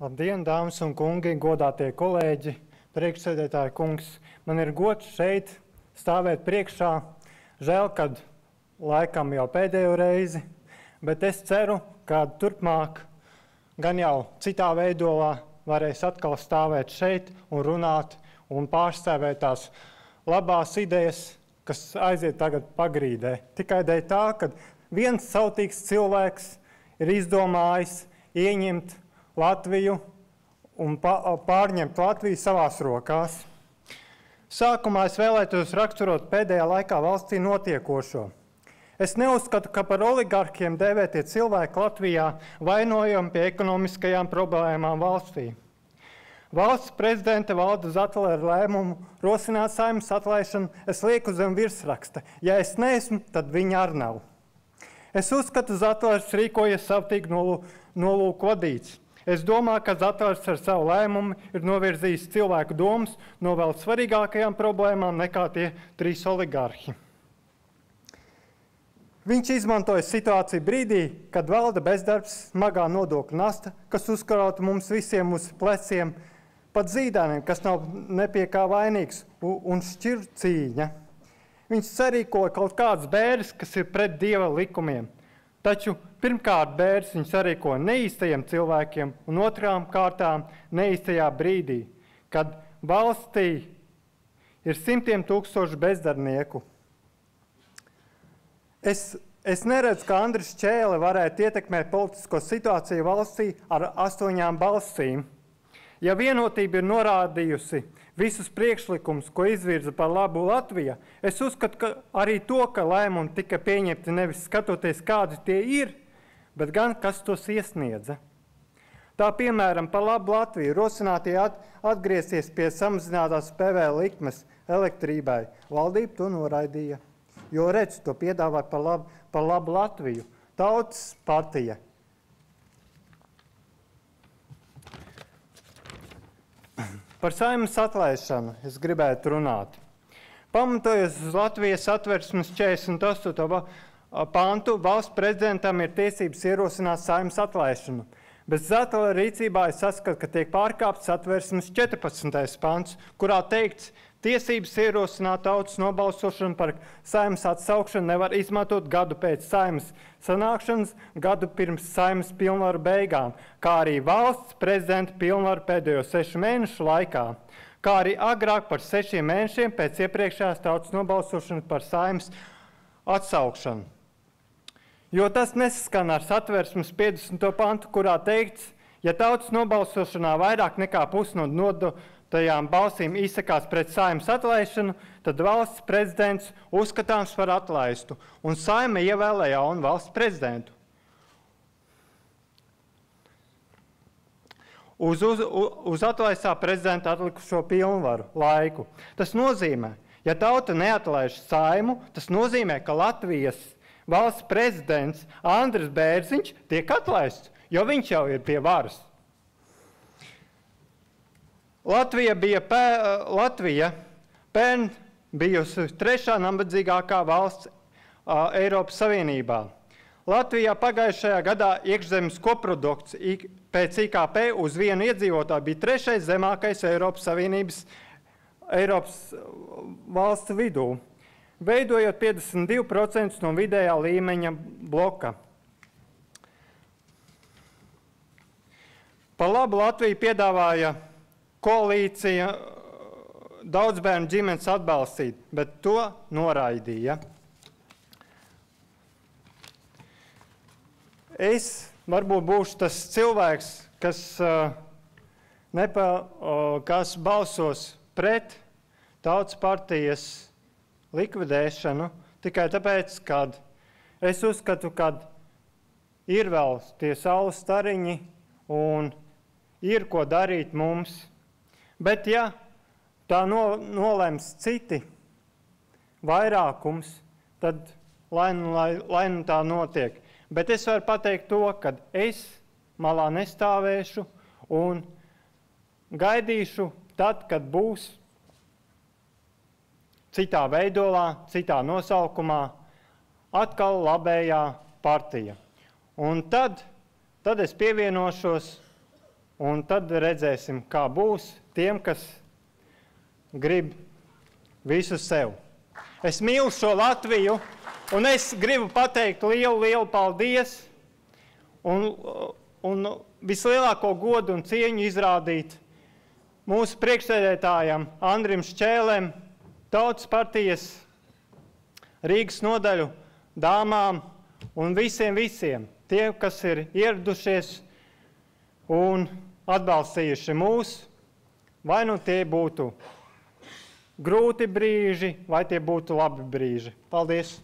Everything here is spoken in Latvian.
Labdien, dāmas un kungi, godātie kolēģi, priekšsēdētāji kungs. Man ir gods šeit stāvēt priekšā. Žēl, kad laikam jau pēdējo reizi, bet es ceru, ka turpmāk gan jau citā veidolā varēs atkal stāvēt šeit un runāt un pārstāvēt tās labās idejas, kas aiziet tagad pagrīdē. Tikai dēļ tā, ka viens sautīgs cilvēks ir izdomājis ieņemt Latviju un pārņemt Latviju savās rokās. Sākumā es vēlētos raksturot pēdējā laikā valstī notiekošo. Es neuzskatu, ka par oligarkiem dēvētie cilvēki Latvijā vainojami pie ekonomiskajām problēmām valstī. Valsts prezidenta Valda Zatlera lēmumu rosināt Saeimas atlaišanu es lieku zem virsraksta. Ja es neesmu, tad viņa arī nav. Es uzskatu, Zatlers rīkojas savtīgi nolūku vadīts. Es domāju, ka Zatlers ar savu lēmumu ir novirzījis cilvēku domas no vēl svarīgākajām problēmām nekā tie 3 oligarhi. Viņš izmantoja situāciju brīdī, kad valda bezdarbs, smagā nodokļu nasta, kas uzkrauta mums visiem uz pleciem, pat zīdāniem, kas nav nepie kā vainīgs, un šķir cīņa. Viņš sarīkoja kaut kādas bēres, kas ir pret Dieva likumiem. Taču pirmkārt bēres viņš sarīkoja neīstajiem cilvēkiem un otrām kārtām neīstajā brīdī, kad valstī ir simtiem tūkstošu bezdarbnieku. Es neredzu, ka Andris Čēle varētu ietekmēt politisko situāciju valstī ar 8 balsīm. Ja vienotība ir norādījusi visus priekšlikumus, ko izvirza par labu Latvija, es uzskatu, ka arī to, ka lēmumi tika pieņemti nevis skatoties, kādi tie ir, bet gan, kas tos iesniedza. Tā, piemēram, par labu Latviju rosinātie atgriezties pie samazinātās PV likmes elektrībai. Valdība to noraidīja, jo redz, to piedāvāja par labu Latviju. Tautas partija. Par Saeimas atlaišanu es gribētu runāt. Pamatojas uz Latvijas Satversmes 48. pantu, valsts prezidentam ir tiesības ierosināt Saeimas atlaišanu. Bet Zatlera rīcībā es saskatu, ka tiek pārkāpts Satversmes 14. pants, kurā teikts, tiesības ierosināt tautas nobalsošanu par Saeimas atsaukšanu nevar izmantot gadu pēc Saeimas sanākšanas, gadu pirms Saeimas pilnvaru beigām, kā arī valsts prezidenta pilnvaru pēdējo 6 mēnešu laikā, kā arī agrāk par 6 mēnešiem pēc iepriekšējās tautas nobalsošanas par Saeimas atsaukšanu. Jo tas nesaskan ar Satversmes 50. pantu, kurā teikts, ja tautas nobalsošanā vairāk nekā pusi no nodotajām balsīm izsakās pret Saeimas atlaišanu, tad valsts prezidents uzskatāms par atlaistu, un Saeima ievēlē jaunu valsts prezidentu. Uz atlaistā prezidenta atlikušo pilnvaru laiku. Tas nozīmē, ja tauta neatlaiž Saeimu, tas nozīmē, ka Latvijas valsts prezidents Andris Bērziņš tiek atlaists, jo viņš jau ir pie varas. Latvija pērn bijusi 3. nabadzīgākā valsts Eiropas Savienībā. Latvijā pagājušajā gadā iekšzemes koprodukts pēc IKP uz vienu iedzīvotāju bija 3. zemākais Eiropas valsts vidū, veidojot 52% no vidējā līmeņa bloka. Par labu Latviju piedāvāja koalīcija daudzbērnu ģimenes atbalstīt, bet to noraidīja. Es varbūt būšu tas cilvēks, kas balsos pret Tautas partijas likvidēšanu, tikai tāpēc, ka es uzskatu, ka ir vēl tie saules stariņi un ir ko darīt mums. Bet ja tā nolems citi vairākums, tad lai nu tā notiek. Bet es varu pateikt to, ka es malā nestāvēšu un gaidīšu tad, kad būs citā veidolā, citā nosaukumā, atkal labējā partija. Un tad es pievienošos un tad redzēsim, kā būs tiem, kas grib visu sev. Es mīlu šo Latviju, un es gribu pateikt lielu paldies un vislielāko godu un cieņu izrādīt mūsu priekšsēdētājam Andrim Šķēlēm, Tautas partijas Rīgas nodaļu dāmām un visiem, tie, kas ir ieradušies un atbalstījuši mūs, vai nu tie būtu grūti brīži, vai tie būtu labi brīži. Paldies!